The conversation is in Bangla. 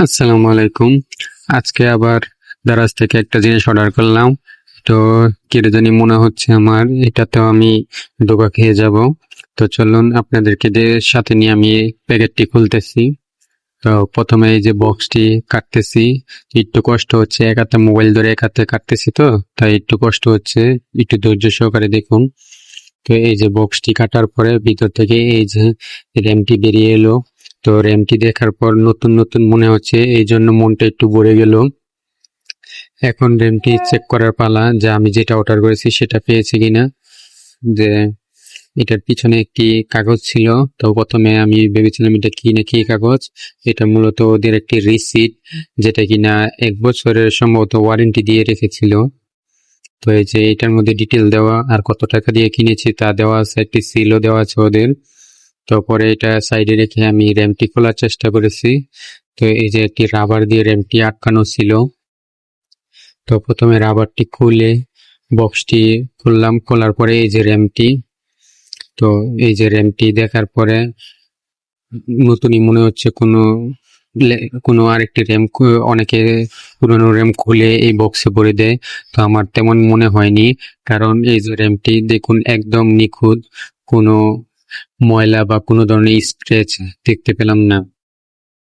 আসসালামু আলাইকুম। আজকে আবার দারাজ থেকে একটা জিনিস অর্ডার করলাম। তো কেটে জানি মনে হচ্ছে আমার এটাতেও আমি ধোঁকা খেয়ে যাব। তো চলুন আপনাদেরকে সাথে নিয়ে আমি প্যাকেটটি খুলতেছি। তো প্রথমে এই যে বক্সটি কাটতেছি, একটু কষ্ট হচ্ছে, এক হাতে মোবাইল ধরে এক হাতে কাটতেছি, তো তাই একটু কষ্ট হচ্ছে, একটু ধৈর্য সহকারে দেখুন। তো এই যে বক্সটি কাটার পরে ভিতর থেকে এই যে র্যামটি বেরিয়ে এলো। তো র্যামটি দেখার পর নতুন নতুন মনে হচ্ছে, এই জন্য মনটা একটু ভরে গেল। এখন র্যামটি চেক করার পালা, যে আমি যেটা অর্ডার করেছি সেটা পেয়েছি কিনা। যে এটার পিছনে একটি কাগজ ছিল। তো প্রথমে আমি ভেবেছিলাম এটা কি না কি কাগজ। এটা মূলত ওদের একটি রিসিট, যেটা কিনা 1 বছরের সম্ভবত ওয়ারেন্টি দিয়ে রেখেছিল। তো এই যে এটার মধ্যে ডিটেল দেওয়া আর কত টাকা দিয়ে কিনেছি তা দেওয়া আছে, একটি সিলও দেওয়া আছে ওদের। তো পরে এটা সাইডে রেখে আমি র্যামটি খোলার চেষ্টা করেছি। তো এই যে একটি রাবার দিয়ে র্যামটি আটকানো ছিল। তো প্রথমে রাবারটি খুলে বক্সটি খুললাম, খোলার পরে এই যে র্যামটি। তো এই যে র্যামটি দেখার পরে নতুনই মনে হচ্ছে, কোনো আরেকটি র্যাম, অনেকে পুরনো র্যাম খুলে এই বক্সে ভরে দেয়। তো আমার তেমন মনে হয়নি, কারণ এই যে র্যামটি দেখুন একদম নিখুঁত, কোনো ময়লা বা কোনো ধরনের স্ক্র্যাচ দেখতে পেলাম না।